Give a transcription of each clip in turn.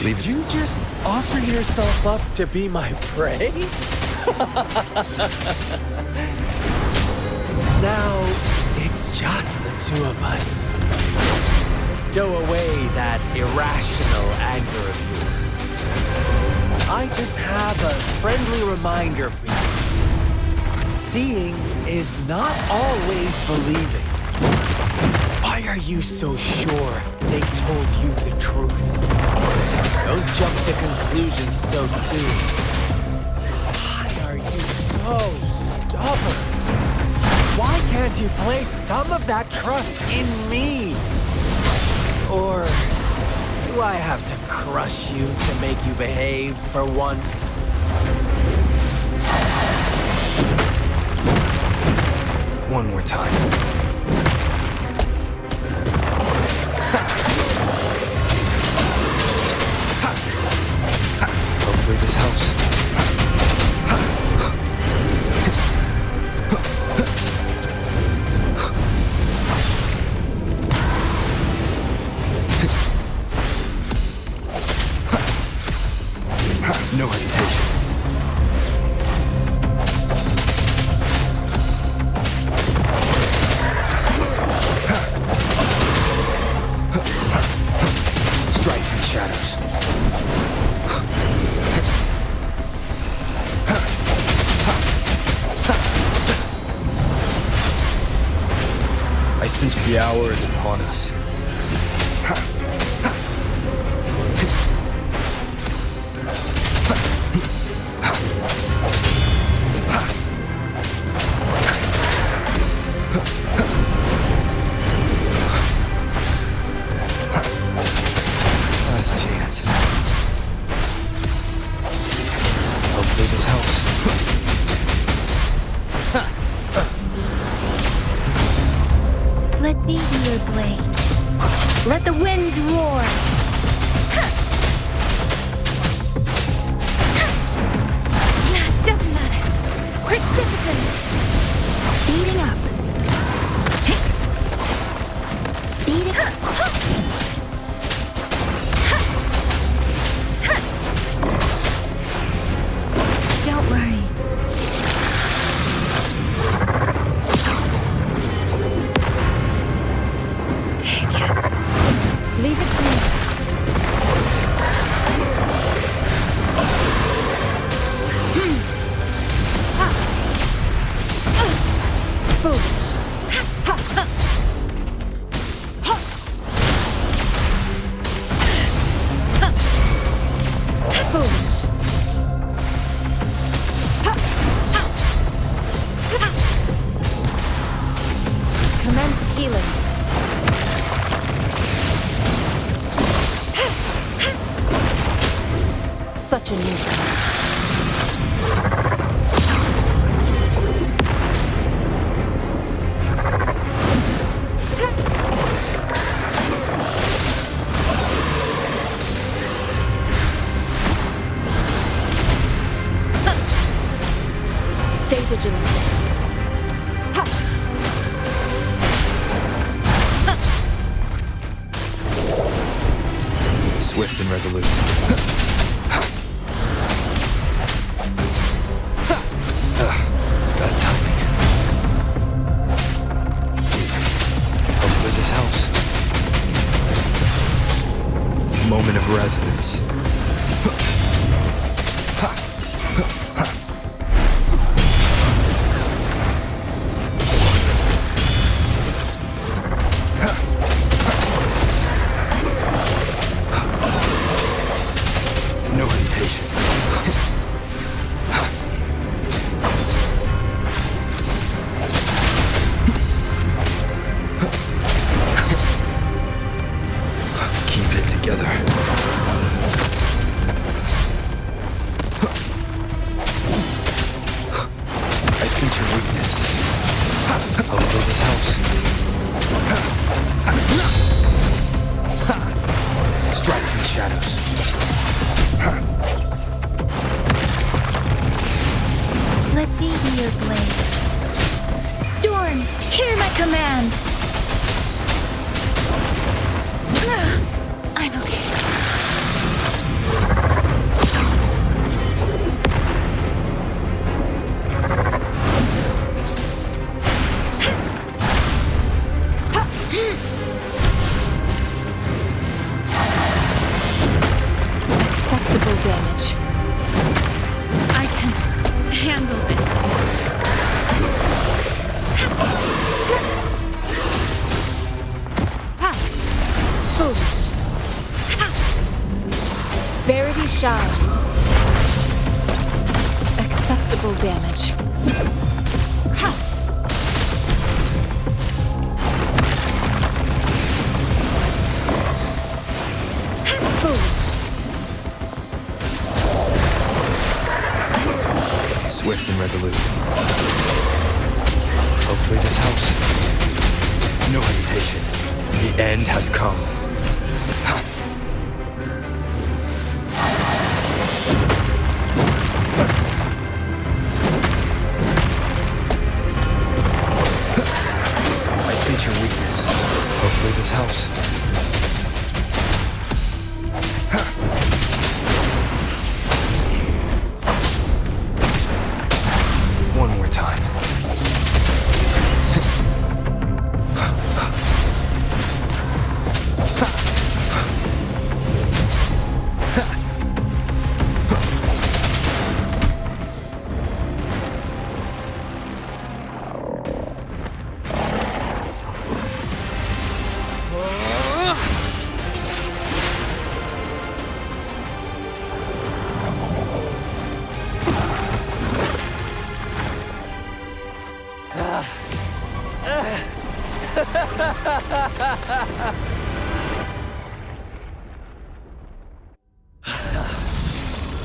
Leave it. You just offer yourself up to be my prey? Now, it's just the two of us. Stow away that irrational anger of yours. I just have a friendly reminder for you. Seeing is not always believing. Why are you so sure they told you the truth? Don't jump to conclusions so soon. Why are you so stubborn? Why can't you place some of that trust in me? Or do I have to crush you to make you behave for once? One more time. Hopefully this helps. No hesitation. Strike from the shadows. I sense the hour is upon us. Last chance. Hopefully this helps. Let me be your blade. Let the winds roar. Doesn't matter. Precipitant. Speeding up. Speeding up. Don't worry. Take it. Leave it to me. Foolish. Foolish. Commence healing. Such a nuisance. Stay vigilant. Swift and resolute. Bad timing. Hopefully this helps. Moment of resonance. No hesitation. Keep it together. I sense your weakness. Hopefully this helps. Strike from the shadows. Let me be your blade. Storm, hear my command. I'm okay. damage. Ha! Foolish. Swift and resolute. Hopefully this helps. No hesitation. The end has come. I sense your weakness. Hopefully this helps. One more time.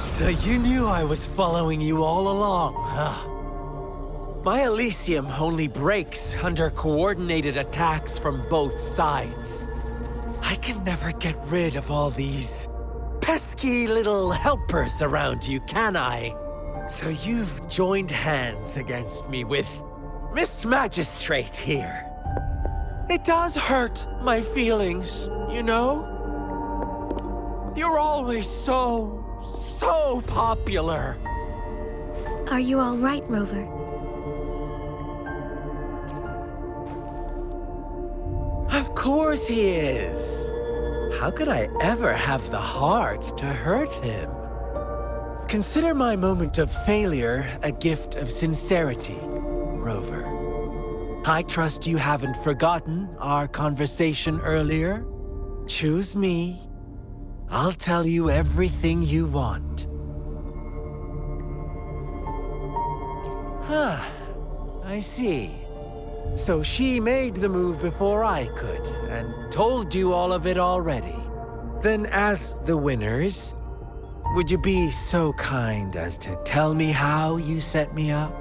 So you knew I was following you all along, huh? My Elysium only breaks under coordinated attacks from both sides. I can never get rid of all these pesky little helpers around you, can I? So you've joined hands against me with Miss Magistrate here. It does hurt my feelings, you know? You're always so popular. Are you all right, Rover? Of course he is. How could I ever have the heart to hurt him? Consider my moment of failure a gift of sincerity, Rover. I trust you haven't forgotten our conversation earlier. Choose me. I'll tell you everything you want. Huh. I see. So she made the move before I could, and told you all of it already. Then as the winners, would you be so kind as to tell me how you set me up?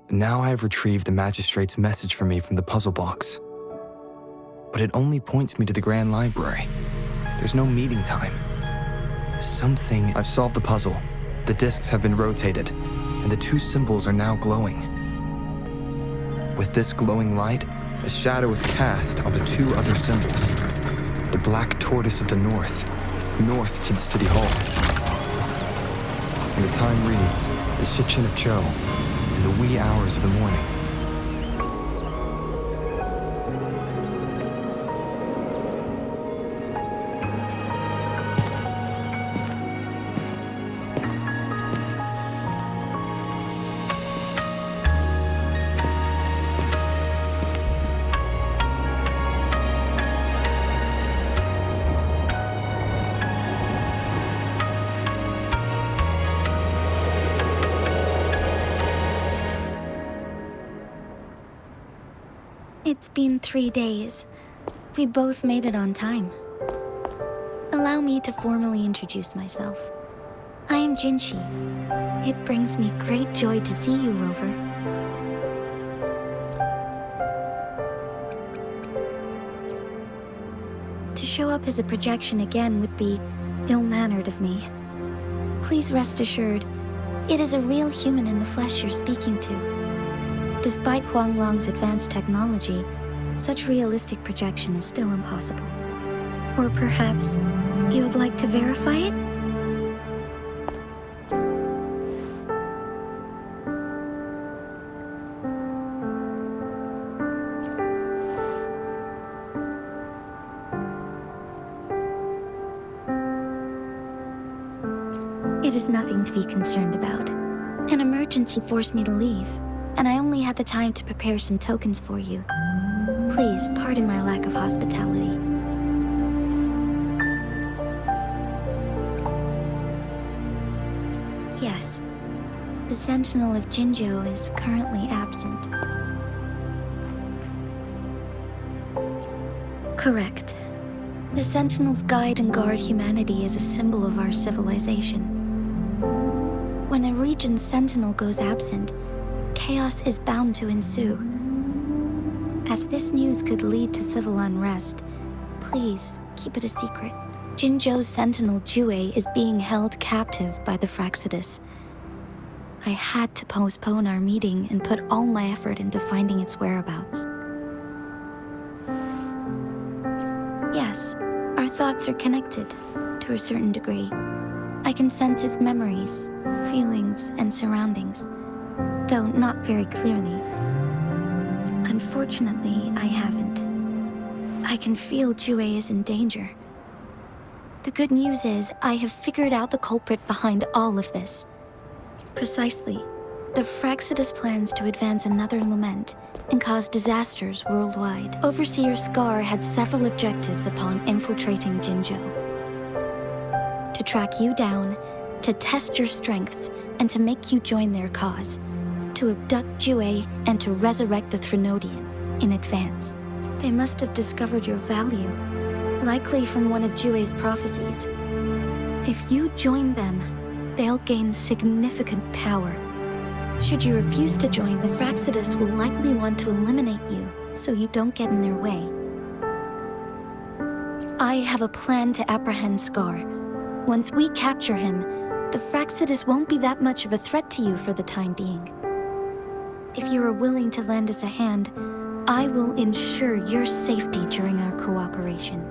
Now I have retrieved the magistrate's message for me from the puzzle box. But it only points me to the Grand Library. There's no meeting time. I've solved the puzzle. The discs have been rotated, and the two symbols are now glowing. With this glowing light, a shadow is cast onto two other symbols. The black tortoise of the north to the city hall. And the time reads, the Shikshin of Cho, in the wee hours of the morning. It's been 3 days. We both made it on time. Allow me to formally introduce myself. I am Jinshi. It brings me great joy to see you, Rover. To show up as a projection again would be ill-mannered of me. Please rest assured, it is a real human in the flesh you're speaking to. Despite Huanglong's advanced technology, such realistic projection is still impossible. Or perhaps you would like to verify it? It is nothing to be concerned about. An emergency forced me to leave, and I only had the time to prepare some tokens for you. Please pardon my lack of hospitality. Yes, the Sentinel of Jinzhou is currently absent. Correct. The Sentinels guide and guard humanity as a symbol of our civilization. When a region's Sentinel goes absent, chaos is bound to ensue. As this news could lead to civil unrest, please keep it a secret. Jinzhou's Sentinel Jue is being held captive by the Fraxidus. I had to postpone our meeting and put all my effort into finding its whereabouts. Yes, our thoughts are connected, to a certain degree. I can sense his memories, feelings, and surroundings, though not very clearly. Unfortunately, I haven't. I can feel Jue is in danger. The good news is, I have figured out the culprit behind all of this. Precisely. The Fraxidus plans to advance another lament and cause disasters worldwide. Overseer Scar had several objectives upon infiltrating Jinzhou. To track you down, to test your strengths, and to make you join their cause. To abduct Jue and to resurrect the Threnodian in advance. They must have discovered your value, likely from one of Jue's prophecies. If you join them, they'll gain significant power. Should you refuse to join, the Fraxidus will likely want to eliminate you, so you don't get in their way. I have a plan to apprehend Scar. Once we capture him, the Fraxidus won't be that much of a threat to you for the time being. If you are willing to lend us a hand, I will ensure your safety during our cooperation.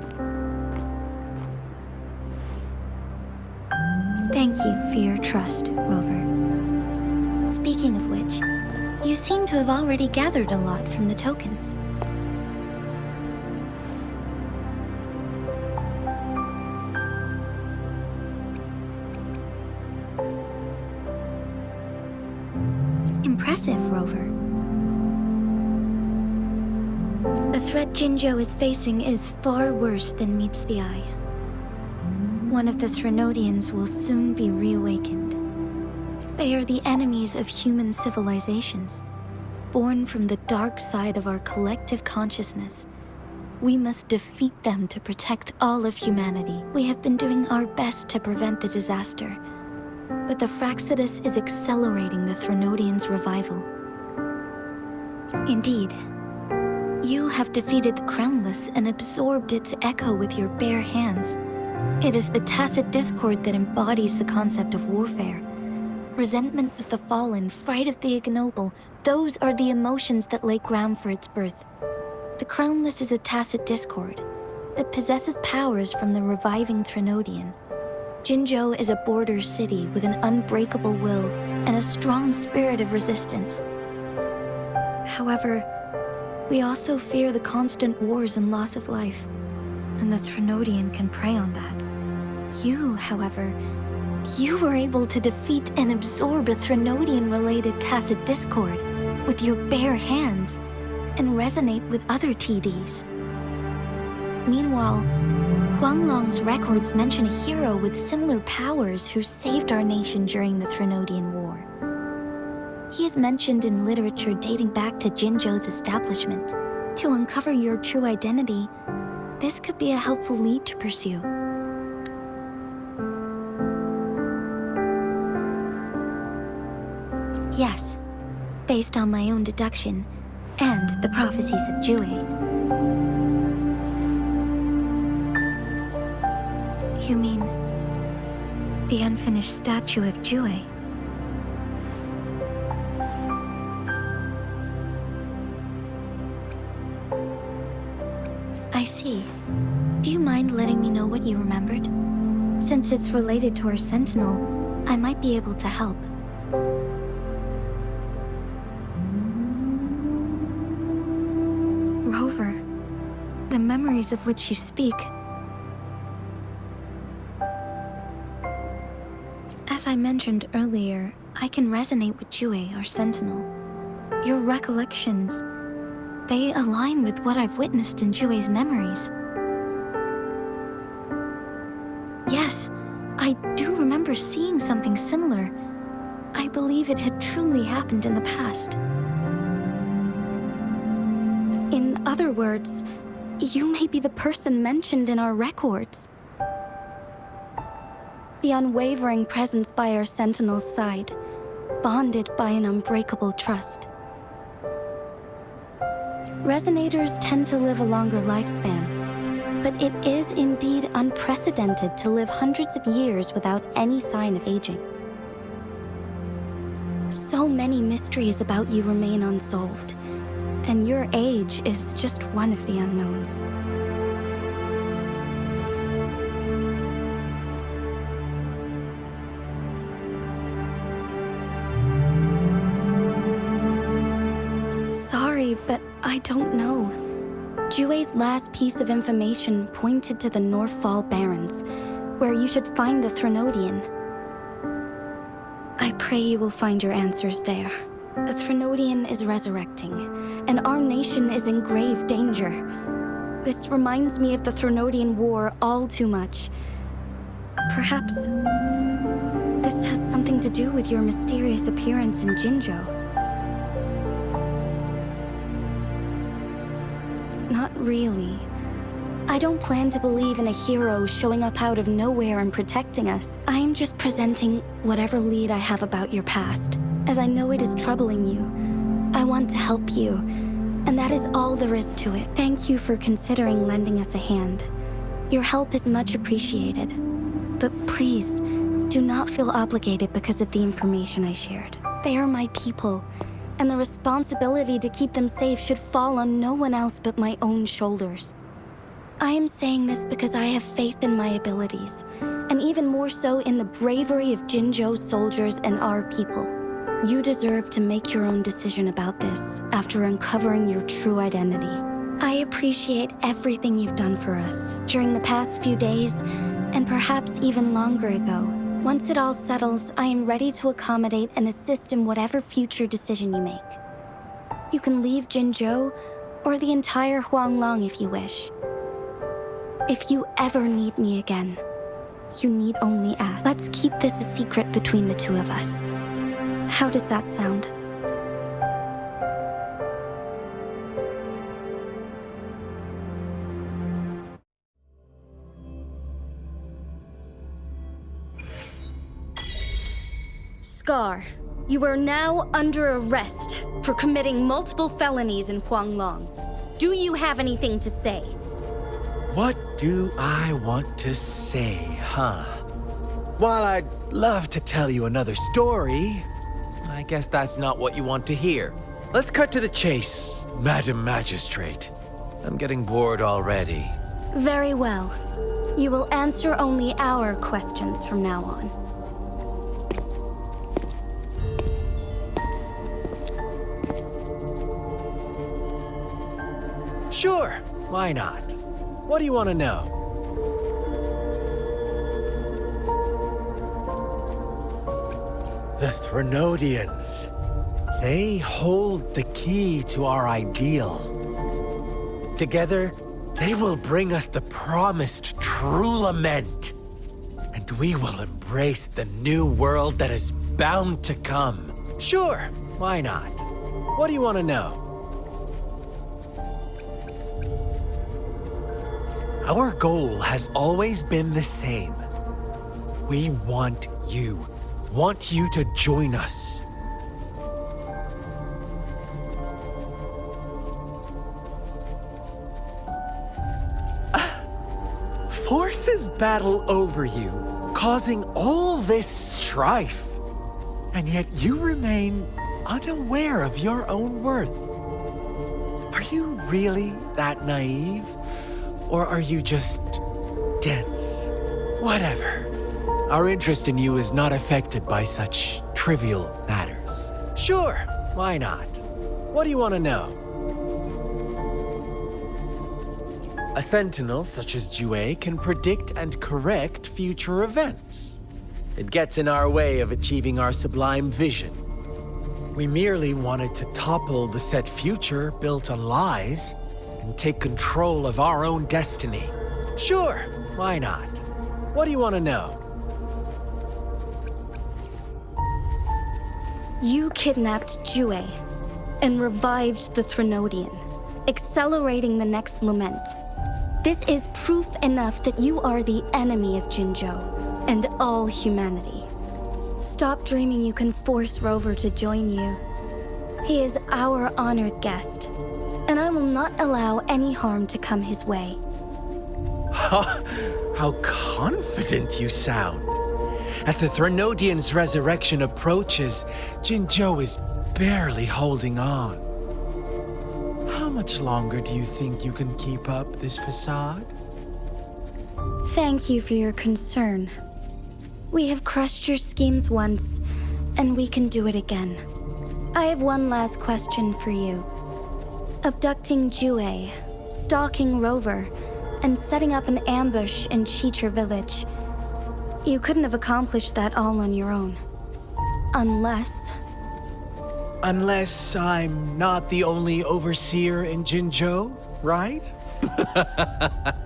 Thank you for your trust, Rover. Speaking of which, you seem to have already gathered a lot from the tokens. Impressive, Rover. The threat Jinzhou is facing is far worse than meets the eye. One of the Threnodians will soon be reawakened. They are the enemies of human civilizations, born from the dark side of our collective consciousness. We must defeat them to protect all of humanity. We have been doing our best to prevent the disaster, but the Fraxidus is accelerating the Threnodian's revival. Indeed, you have defeated the Crownless and absorbed its echo with your bare hands. It is the tacit discord that embodies the concept of warfare. Resentment of the fallen, fright of the ignoble, those are the emotions that lay ground for its birth. The Crownless is a tacit discord that possesses powers from the reviving Threnodian. Jinzhou is a border city with an unbreakable will and a strong spirit of resistance. However, we also fear the constant wars and loss of life, and the Threnodian can prey on that. You, however, you were able to defeat and absorb a Threnodian-related tacit discord with your bare hands and resonate with other TDs. Meanwhile, Huanglong's records mention a hero with similar powers who saved our nation during the Threnodian War. He is mentioned in literature dating back to Jinzhou's establishment. To uncover your true identity, this could be a helpful lead to pursue. Yes, based on my own deduction and the prophecies of Jue. You mean the unfinished statue of Jue? I see. Do you mind letting me know what you remembered? Since it's related to our Sentinel, I might be able to help. Rover, the memories of which you speak. As As I mentioned earlier, I can resonate with Jue, our sentinel. Your recollections, they align with what I've witnessed in Jue's memories. Yes, I do remember seeing something similar. I believe it had truly happened in the past. In other words, you may be the person mentioned in our records. The unwavering presence by our sentinel's side, bonded by an unbreakable trust. Resonators tend to live a longer lifespan, but it is indeed unprecedented to live hundreds of years without any sign of aging. So many mysteries about you remain unsolved, and your age is just one of the unknowns. Sorry, but I don't know. Jue's last piece of information pointed to the Northfall Barrens, where you should find the Threnodian. I pray you will find your answers there. The Threnodian is resurrecting, and our nation is in grave danger. This reminds me of the Threnodian War all too much. Perhaps this has something to do with your mysterious appearance in Jinzhou. Not really. I don't plan to believe in a hero showing up out of nowhere and protecting us. I'm just presenting whatever lead I have about your past, as I know it is troubling you. I want to help you, and that is all there is to it. Thank you for considering lending us a hand. Your help is much appreciated. But please, do not feel obligated because of the information I shared. They are my people, and the responsibility to keep them safe should fall on no one else but my own shoulders. I am saying this because I have faith in my abilities, and even more so in the bravery of Jinzhou's soldiers and our people. You deserve to make your own decision about this after uncovering your true identity. I appreciate everything you've done for us during the past few days, and perhaps even longer ago. Once it all settles, I am ready to accommodate and assist in whatever future decision you make. You can leave Jinzhou, or the entire Huanglong if you wish. If you ever need me again, you need only ask. Let's keep this a secret between the two of us. How does that sound? Scar, you are now under arrest for committing multiple felonies in Huanglong. Do you have anything to say? What do I want to say, huh? While I'd love to tell you another story, I guess that's not what you want to hear. Let's cut to the chase, Madam Magistrate. I'm getting bored already. Very well. You will answer only our questions from now on. Sure, why not? What do you want to know? The Threnodians. They hold the key to our ideal. Together, they will bring us the promised true lament. And we will embrace the new world that is bound to come. Sure, why not? What do you want to know? Our goal has always been the same. We want you to join us. Forces battle over you, causing all this strife. And yet you remain unaware of your own worth. Are you really that naive? Or are you just dense? Whatever. Our interest in you is not affected by such trivial matters. Sure, why not? What do you want to know? A sentinel such as Jue can predict and correct future events. It gets in our way of achieving our sublime vision. We merely wanted to topple the set future built on lies and take control of our own destiny. Sure, why not? What do you want to know? You kidnapped Jue and revived the Threnodian, accelerating the next lament. This is proof enough that you are the enemy of Jinzhou and all humanity. Stop dreaming you can force Rover to join you. He is our honored guest, and I will not allow any harm to come his way. How confident you sound. As the Threnodian's resurrection approaches, Jinzhou is barely holding on. How much longer do you think you can keep up this facade? Thank you for your concern. We have crushed your schemes once, and we can do it again. I have one last question for you. Abducting Jue, stalking Rover, and setting up an ambush in Chicher village. You couldn't have accomplished that all on your own. Unless I'm not the only overseer in Jinzhou, right?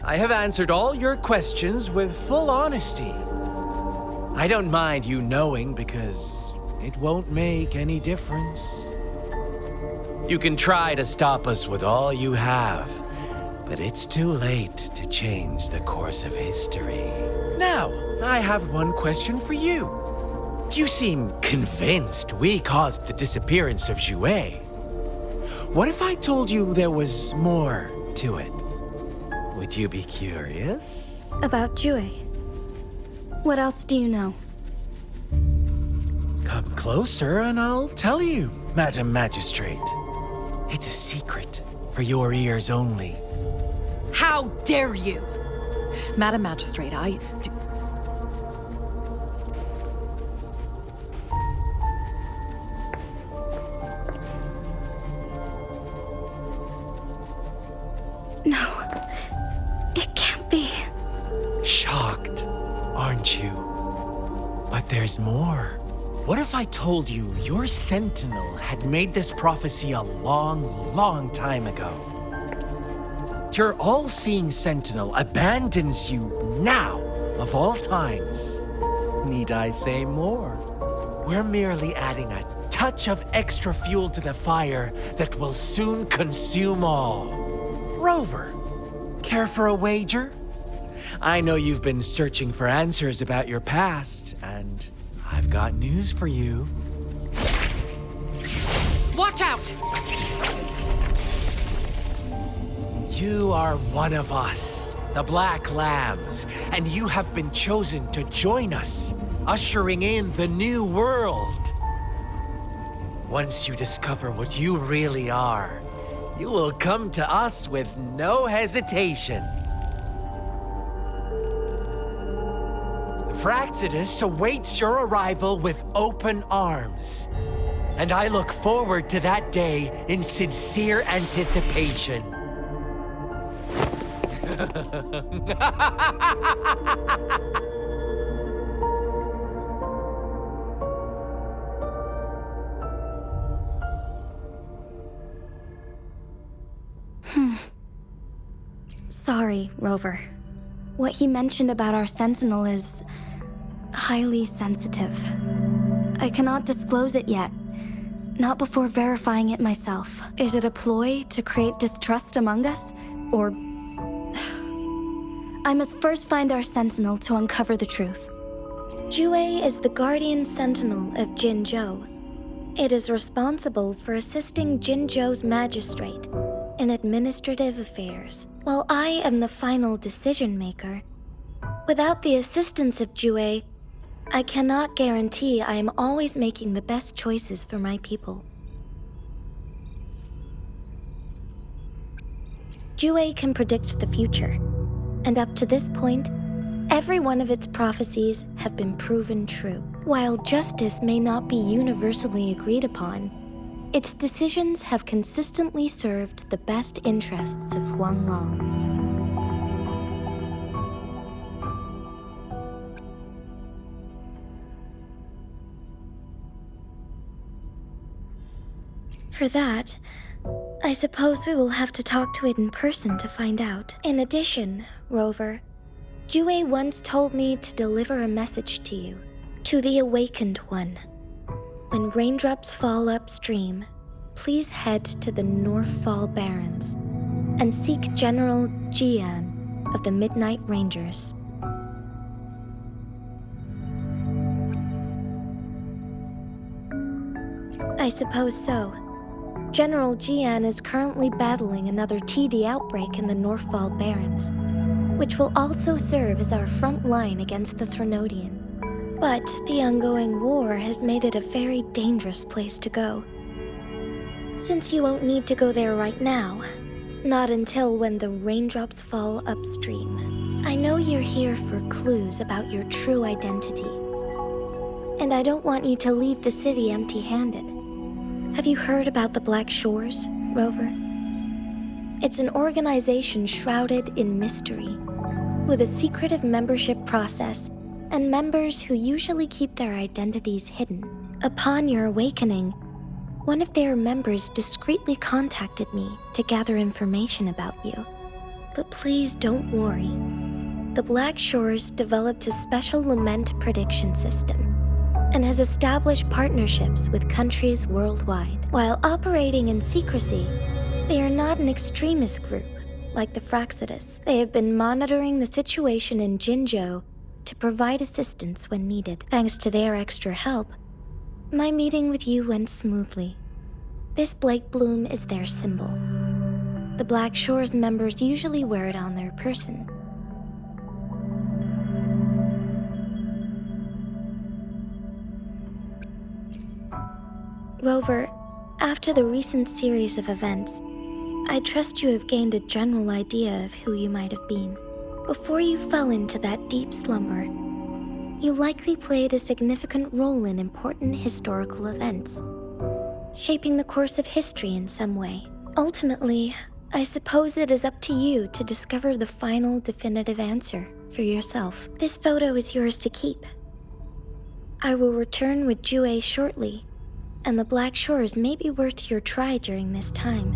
I have answered all your questions with full honesty. I don't mind you knowing because it won't make any difference. You can try to stop us with all you have, but it's too late to change the course of history. Now, I have one question for you. You seem convinced we caused the disappearance of Jue. What if I told you there was more to it? Would you be curious? about Jue. What else do you know? Come closer and I'll tell you, Madam Magistrate. It's a secret for your ears only. How dare you! Madam Magistrate, No, it can't be. Shocked, aren't you? But there's more. What if I told you your sentinel had made this prophecy a long, long time ago? Your all-seeing sentinel abandons you now, of all times. Need I say more? We're merely adding a touch of extra fuel to the fire that will soon consume all. Rover, care for a wager? I know you've been searching for answers about your past, and I've got news for you. watch out! You are one of us, the Black Lambs, and you have been chosen to join us, ushering in the new world. Once you discover what you really are, you will come to us with no hesitation. Fraxidus awaits your arrival with open arms, and I look forward to that day in sincere anticipation. Sorry, Rover. What he mentioned about our sentinel is highly sensitive. I cannot disclose it yet. Not before verifying it myself. Is it a ploy to create distrust among us? Or... I must first find our sentinel to uncover the truth. Jue is the guardian sentinel of Jinzhou. It is responsible for assisting Jinzhou's magistrate in administrative affairs, while I am the final decision maker. Without the assistance of Jue, I cannot guarantee I am always making the best choices for my people. Jue can predict the future, and up to this point, every one of its prophecies have been proven true. While justice may not be universally agreed upon, its decisions have consistently served the best interests of Huanglong. For that, I suppose we will have to talk to it in person to find out. In addition, Rover, Jue once told me to deliver a message to you, to the Awakened One. When raindrops fall upstream, please head to the Northfall Barrens and seek General Jian of the Midnight Rangers. I suppose so. General Jian is currently battling another TD outbreak in the Northfall Barrens, which will also serve as our front line against the Threnodian. But the ongoing war has made it a very dangerous place to go. Since you won't need to go there right now, not until when the raindrops fall upstream. I know you're here for clues about your true identity, and I don't want you to leave the city empty-handed. Have you heard about the Black Shores, Rover? It's an organization shrouded in mystery, with a secretive membership process and members who usually keep their identities hidden. Upon your awakening, one of their members discreetly contacted me to gather information about you. But please don't worry. The Black Shores developed a special lament prediction system and has established partnerships with countries worldwide. While operating in secrecy, they are not an extremist group like the Fraxidus. They have been monitoring the situation in Jinzhou to provide assistance when needed. Thanks to their extra help, my meeting with you went smoothly. This Blake Bloom is their symbol. The Black Shores members usually wear it on their person. Rover, after the recent series of events, I trust you have gained a general idea of who you might have been. Before you fell into that deep slumber, you likely played a significant role in important historical events, shaping the course of history in some way. Ultimately, I suppose it is up to you to discover the final definitive answer for yourself. This photo is yours to keep. I will return with Jue shortly, and the Black Shores may be worth your try during this time.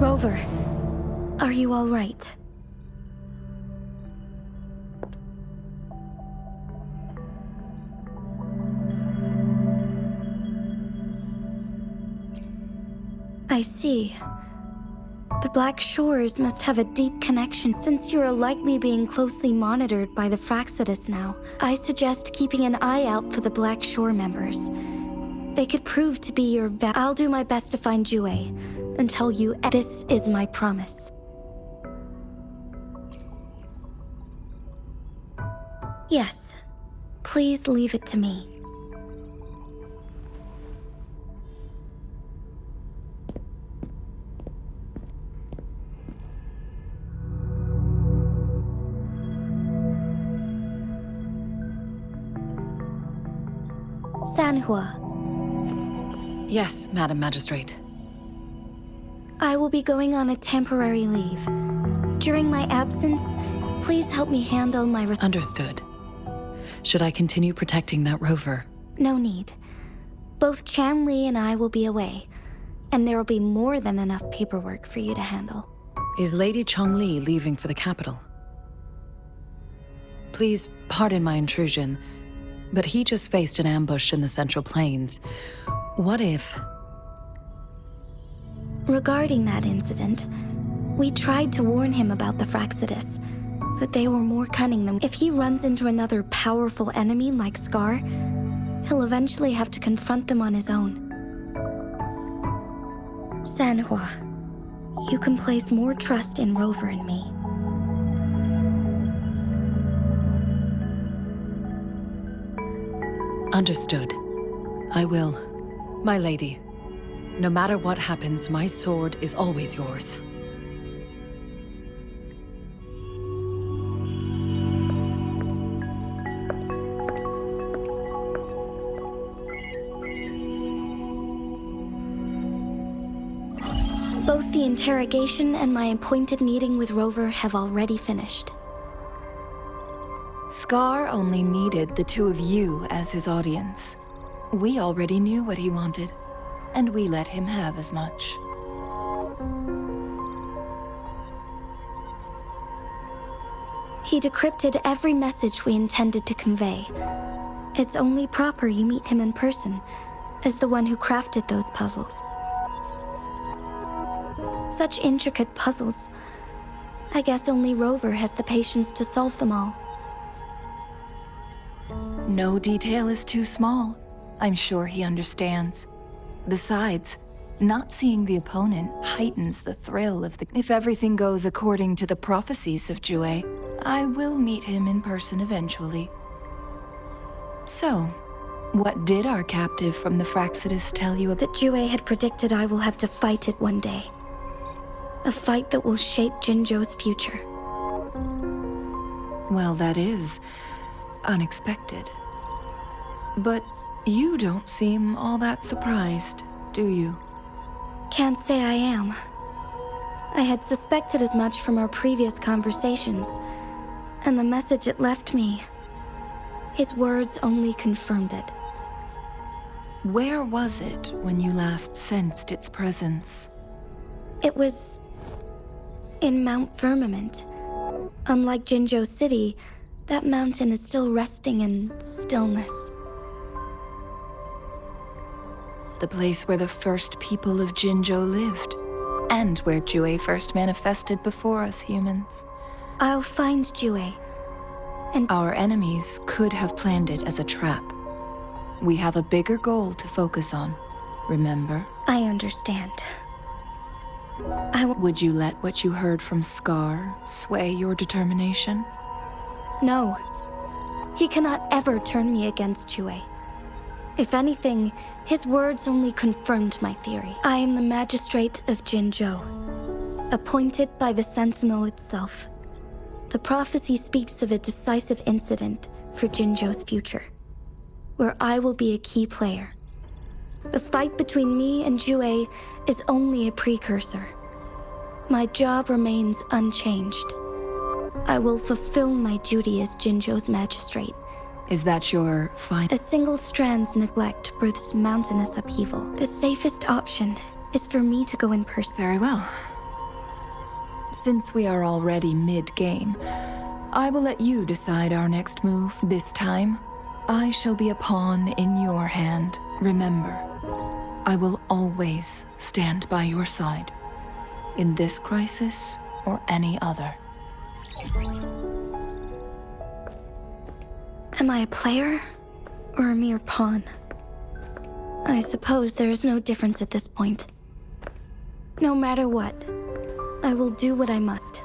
Rover, are you all right? I see. The Black Shores must have a deep connection since you are likely being closely monitored by the Fraxidus now. I suggest keeping an eye out for the Black Shore members. They could prove to be your I'll do my best to find Jue and tell you this is my promise. Yes, please leave it to me. Sanhua. Yes, Madam Magistrate. I will be going on a temporary leave. During my absence, please help me handle my Understood. Should I continue protecting that rover? No need. Both Chan Li and I will be away, and there will be more than enough paperwork for you to handle. Is Lady Chongli leaving for the capital? Please pardon my intrusion, but he just faced an ambush in the Central Plains. What if... Regarding that incident, we tried to warn him about the Fraxidus, but they were more cunning than... If he runs into another powerful enemy like Scar, he'll eventually have to confront them on his own. Sanhua, you can place more trust in Rover and me. Understood. I will. My lady, no matter what happens, my sword is always yours. Both the interrogation and my appointed meeting with Rover have already finished. Scar only needed the two of you as his audience. We already knew what he wanted, and we let him have as much. He decrypted every message we intended to convey. It's only proper you meet him in person, as the one who crafted those puzzles. Such intricate puzzles. I guess only Rover has the patience to solve them all. No detail is too small. I'm sure he understands. Besides, not seeing the opponent heightens the thrill of the... If everything goes according to the prophecies of Jue, I will meet him in person eventually. So, what did our captive from the Fraxidus tell you about? That Jue had predicted I will have to fight it one day. A fight that will shape Jinzhou's future. Well, that is unexpected. But you don't seem all that surprised, do you? Can't say I am. I had suspected as much from our previous conversations, and the message it left me, his words only confirmed it. Where was it when you last sensed its presence? It was in Mount Firmament. Unlike Jinzhou City, that mountain is still resting in stillness. The place where the first people of Jinzhou lived, and where Jue first manifested before us humans. I'll find Jue, and Our enemies could have planned it as a trap. We have a bigger goal to focus on, remember? I understand. Would you let what you heard from Scar sway your determination? No. He cannot ever turn me against Jue. If anything, his words only confirmed my theory. I am the magistrate of Jinzhou, appointed by the Sentinel itself. The prophecy speaks of a decisive incident for Jinzhou's future, where I will be a key player. The fight between me and Jue is only a precursor. My job remains unchanged. I will fulfill my duty as Jinzhou's magistrate. Is that your final? A single strand's neglect births mountainous upheaval. The safest option is for me to go in person. Very well. Since we are already mid-game, I will let you decide our next move. This time, I shall be a pawn in your hand. Remember, I will always stand by your side, in this crisis or any other. Am I a player or a mere pawn? I suppose there is no difference at this point. No matter what, I will do what I must.